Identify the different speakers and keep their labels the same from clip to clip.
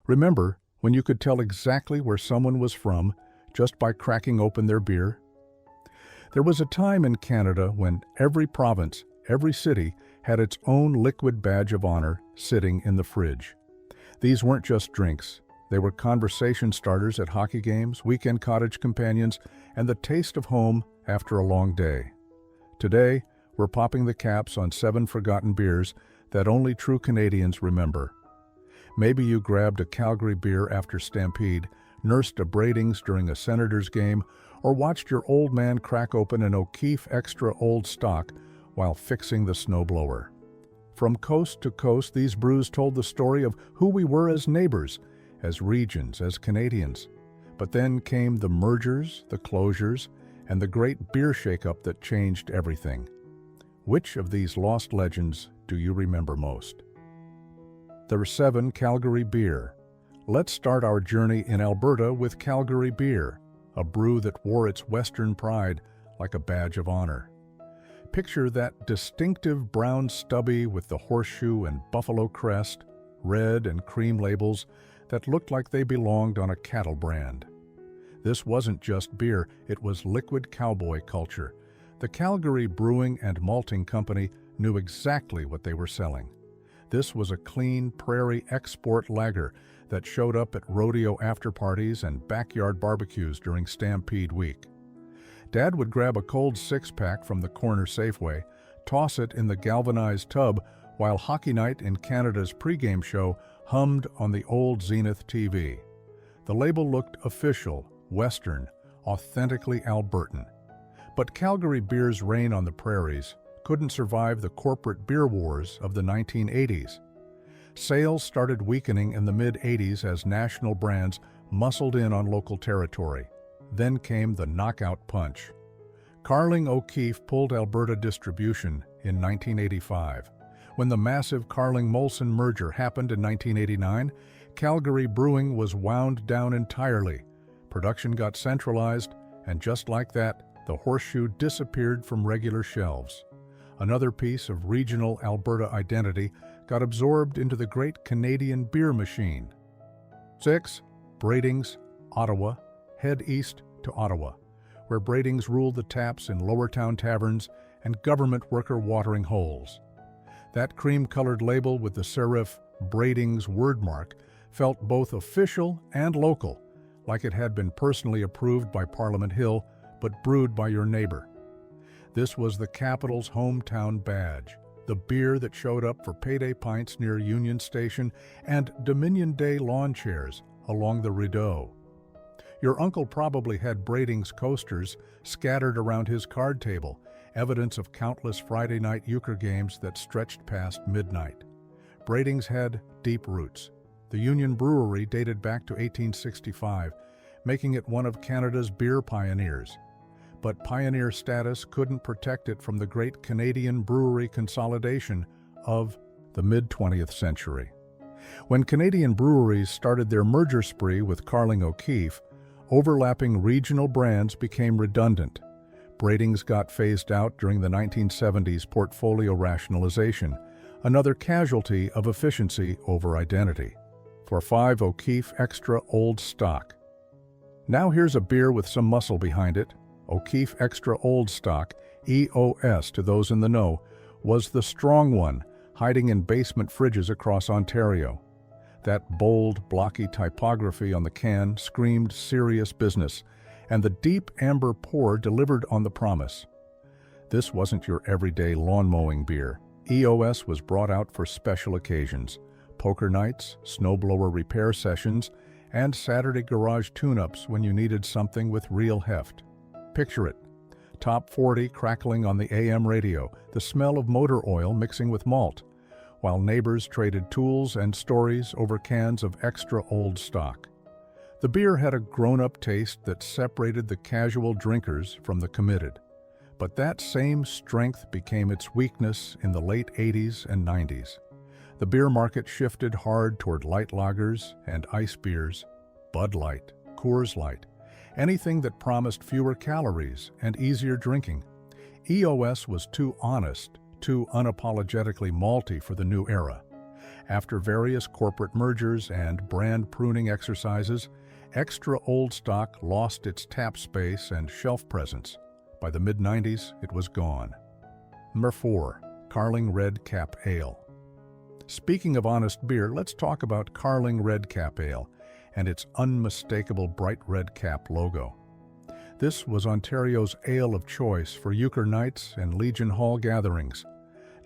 Speaker 1: Remember when you could tell exactly where someone was from just by cracking open their beer? There was a time in Canada when every province, every city had its own liquid badge of honor sitting in the fridge. These weren't just drinks. They were conversation starters at hockey games, weekend cottage companions, and the taste of home after a long day. Today, we're popping the caps on 7 forgotten beers that only true Canadians remember. Maybe you grabbed a Calgary Beer after Stampede, nursed a Bradings during a Senators game, or watched your old man crack open an O'Keefe Extra Old Stock while fixing the snowblower. From coast to coast, these brews told the story of who we were as neighbors, as regions, as Canadians. But then came the mergers, the closures, and the great beer shakeup that changed everything. Which of these lost legends do you remember most? There are 7 Calgary Beer. Let's start our journey in Alberta with Calgary Beer, a brew that wore its Western pride like a badge of honor. Picture that distinctive brown stubby with the horseshoe and buffalo crest, red and cream labels that looked like they belonged on a cattle brand. This wasn't just beer, it was liquid cowboy culture. The Calgary Brewing and Malting Company knew exactly what they were selling. This was a clean prairie export lager that showed up at rodeo after-parties and backyard barbecues during Stampede week. Dad would grab a cold 6-pack from the corner Safeway, toss it in the galvanized tub while Hockey Night in Canada's pregame show hummed on the old Zenith TV. The label looked official, Western, authentically Albertan. But Calgary Beer's reign on the prairies couldn't survive the corporate beer wars of the 1980s. Sales started weakening in the mid-80s as national brands muscled in on local territory. Then came the knockout punch. Carling O'Keefe pulled Alberta distribution in 1985. When the massive Carling-Molson merger happened in 1989, Calgary Brewing was wound down entirely. Production got centralized, and just like that, the horseshoe disappeared from regular shelves. Another piece of regional Alberta identity got absorbed into the great Canadian beer machine. 6. Bradings, Ottawa. Head east to Ottawa, where Bradings ruled the taps in lower-town taverns and government worker watering holes. That cream-colored label with the serif Bradings wordmark felt both official and local, like it had been personally approved by Parliament Hill but brewed by your neighbor. This was the capital's hometown badge, the beer that showed up for payday pints near Union Station and Dominion Day lawn chairs along the Rideau. Your uncle probably had Bradings coasters scattered around his card table, evidence of countless Friday night euchre games that stretched past midnight. Bradings had deep roots. The Union Brewery dated back to 1865, making it one of Canada's beer pioneers. But pioneer status couldn't protect it from the great Canadian brewery consolidation of the mid-20th century. When Canadian breweries started their merger spree with Carling O'Keefe, overlapping regional brands became redundant. Bradings got phased out during the 1970s portfolio rationalization, another casualty of efficiency over identity. For 5 O'Keefe Extra Old Stock. Now here's a beer with some muscle behind it. O'Keefe Extra Old Stock, EOS to those in the know, was the strong one, hiding in basement fridges across Ontario. That bold, blocky typography on the can screamed serious business, and the deep amber pour delivered on the promise. This wasn't your everyday lawn-mowing beer. EOS was brought out for special occasions, poker nights, snowblower repair sessions, and Saturday garage tune-ups when you needed something with real heft. Picture it. Top 40 crackling on the AM radio, the smell of motor oil mixing with malt, while neighbors traded tools and stories over cans of extra old stock. The beer had a grown-up taste that separated the casual drinkers from the committed. But that same strength became its weakness in the late 80s and 90s. The beer market shifted hard toward light lagers and ice beers, Bud Light, Coors Light, anything that promised fewer calories and easier drinking. EOS was too honest, too unapologetically malty for the new era. After various corporate mergers and brand pruning exercises, extra old stock lost its tap space and shelf presence. By the mid-90s, it was gone. Number 4. Carling Red Cap Ale. Speaking of honest beer, let's talk about Carling Red Cap Ale and its unmistakable bright red cap logo. This was Ontario's ale of choice for euchre nights and Legion Hall gatherings.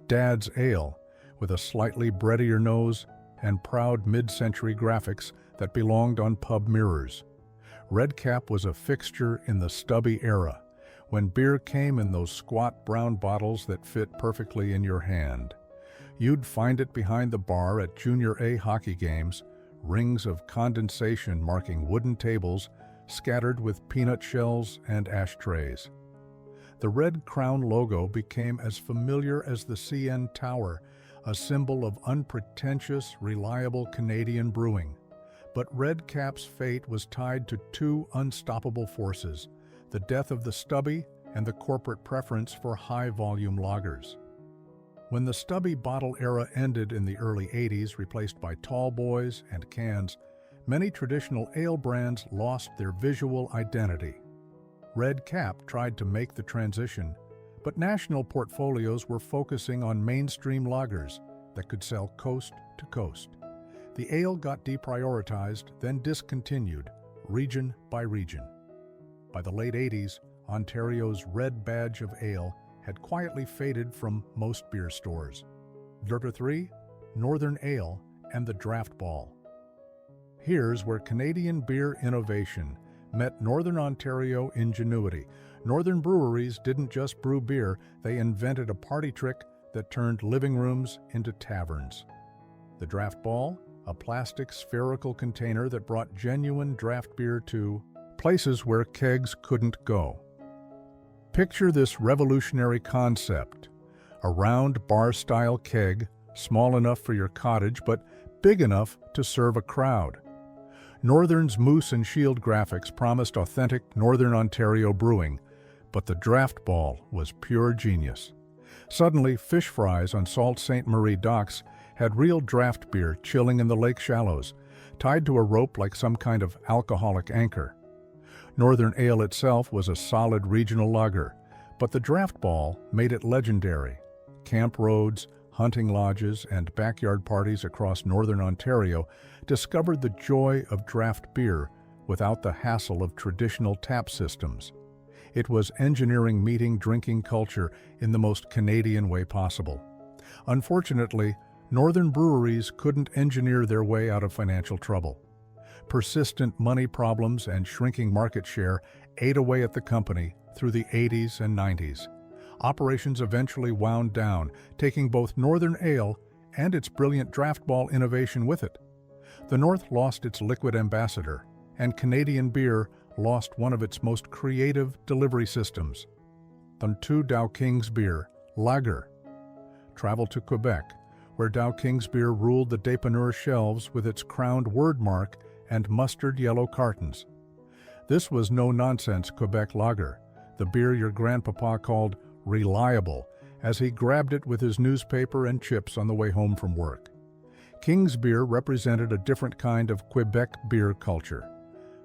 Speaker 1: Dad's Ale, with a slightly breadier nose and proud mid-century graphics that belonged on pub mirrors. Red Cap was a fixture in the stubby era, when beer came in those squat brown bottles that fit perfectly in your hand. You'd find it behind the bar at Junior A hockey games, rings of condensation marking wooden tables scattered with peanut shells and ashtrays. The Red Crown logo became as familiar as the CN Tower, a symbol of unpretentious, reliable Canadian brewing. But Red Cap's fate was tied to two unstoppable forces: the death of the stubby and the corporate preference for high-volume lagers. When the stubby bottle era ended in the early 80s, replaced by tall boys and cans, many traditional ale brands lost their visual identity. Red Cap tried to make the transition, but national portfolios were focusing on mainstream lagers that could sell coast to coast. The ale got deprioritized, then discontinued, region by region. By the late 80s, Ontario's red badge of ale had quietly faded from most beer stores. Number 3, Northern Ale and the Draft Ball. Here's where Canadian beer innovation met Northern Ontario ingenuity. Northern breweries didn't just brew beer, they invented a party trick that turned living rooms into taverns. The Draft Ball, a plastic spherical container that brought genuine draft beer to places where kegs couldn't go. Picture this revolutionary concept: a round bar-style keg, small enough for your cottage but big enough to serve a crowd. Northern's moose and shield graphics promised authentic Northern Ontario brewing, but the Draft Ball was pure genius. Suddenly, fish fries on Sault Ste. Marie docks had real draft beer chilling in the lake shallows, tied to a rope like some kind of alcoholic anchor. Northern Ale itself was a solid regional lager, but the Draft Ball made it legendary. Camp roads, hunting lodges, and backyard parties across Northern Ontario discovered the joy of draft beer without the hassle of traditional tap systems. It was engineering meeting drinking culture in the most Canadian way possible. Unfortunately, Northern breweries couldn't engineer their way out of financial trouble. Persistent money problems and shrinking market share ate away at the company through the 80s and 90s. Operations eventually wound down, taking both Northern Ale and its brilliant Draft Ball innovation with it. The North lost its liquid ambassador, and Canadian beer lost one of its most creative delivery systems. The 2 Dow Kingsbeer Lager. Travel to Quebec, where Dow Kingsbeer ruled the dépanneur shelves with its crowned word mark and mustard yellow cartons. This was no-nonsense Quebec lager, the beer your grandpapa called reliable, as he grabbed it with his newspaper and chips on the way home from work. Kingsbeer represented a different kind of Quebec beer culture.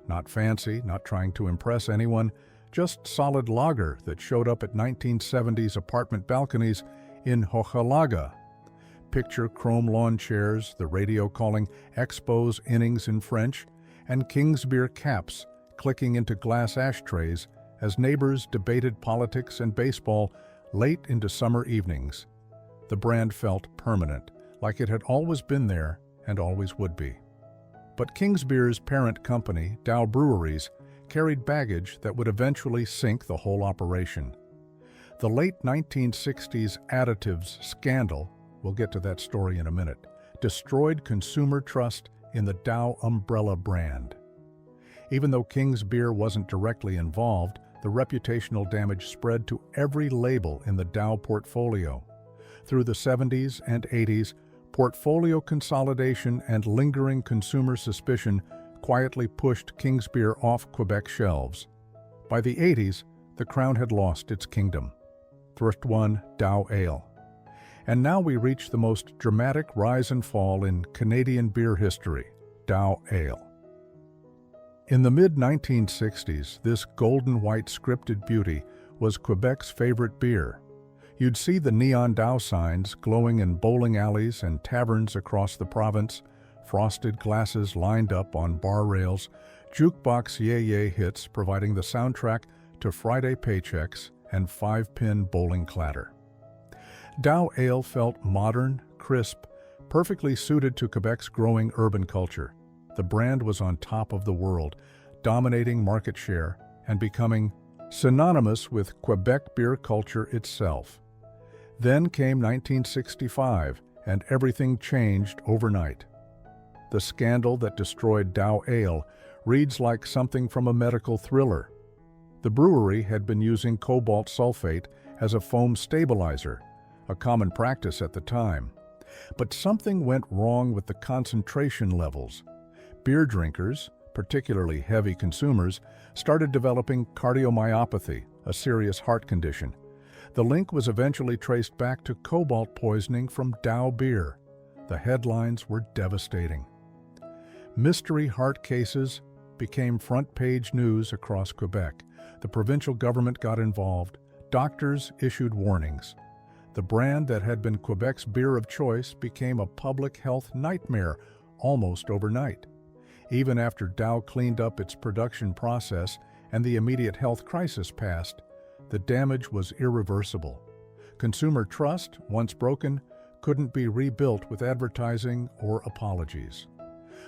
Speaker 1: Not fancy, not trying to impress anyone, just solid lager that showed up at 1970s apartment balconies in Hochelaga. Picture chrome lawn chairs, the radio calling Expos innings in French, and Kingsbeer caps clicking into glass ashtrays as neighbors debated politics and baseball late into summer evenings. The brand felt permanent, like it had always been there and always would be. But Kingsbeer's parent company, Dow Breweries, carried baggage that would eventually sink the whole operation. The late 1960s additives scandal, we'll get to that story in a minute, destroyed consumer trust in the Dow umbrella brand. Even though Kingsbeer wasn't directly involved, the reputational damage spread to every label in the Dow portfolio. Through the 70s and 80s, portfolio consolidation and lingering consumer suspicion quietly pushed Kingsbeer off Quebec shelves. By the 80s, the crown had lost its kingdom. First one, Dow Ale. And now we reach the most dramatic rise and fall in Canadian beer history, Dow Ale. In the mid-1960s, this golden white scripted beauty was Quebec's favorite beer. You'd see the neon Dow signs glowing in bowling alleys and taverns across the province, frosted glasses lined up on bar rails, jukebox yay hits providing the soundtrack to Friday paychecks and five-pin bowling clatter. Dow Ale felt modern, crisp, perfectly suited to Quebec's growing urban culture. The brand was on top of the world, dominating market share and becoming synonymous with Quebec beer culture itself. Then came 1965, and everything changed overnight. The scandal that destroyed Dow Ale reads like something from a medical thriller. The brewery had been using cobalt sulfate as a foam stabilizer, a common practice at the time. But something went wrong with the concentration levels. Beer drinkers, particularly heavy consumers, started developing cardiomyopathy, a serious heart condition. The link was eventually traced back to cobalt poisoning from Dow beer. The headlines were devastating. Mystery heart cases became front-page news across Quebec. The provincial government got involved. Doctors issued warnings. The brand that had been Quebec's beer of choice became a public health nightmare almost overnight. Even after Dow cleaned up its production process and the immediate health crisis passed, the damage was irreversible. Consumer trust, once broken, couldn't be rebuilt with advertising or apologies.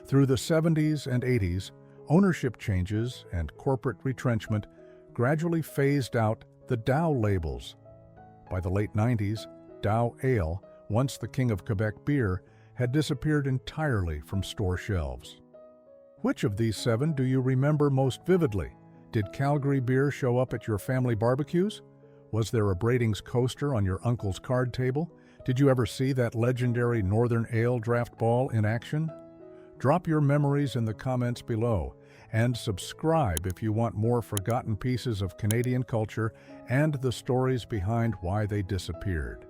Speaker 1: Through the 70s and 80s, ownership changes and corporate retrenchment gradually phased out the Dow labels. By the late 90s, Dow Ale, once the king of Quebec beer, had disappeared entirely from store shelves. Which of these 7 do you remember most vividly? Did Calgary Beer show up at your family barbecues? Was there a Bradings coaster on your uncle's card table? Did you ever see that legendary Northern Ale draft ball in action? Drop your memories in the comments below, and subscribe if you want more forgotten pieces of Canadian culture and the stories behind why they disappeared.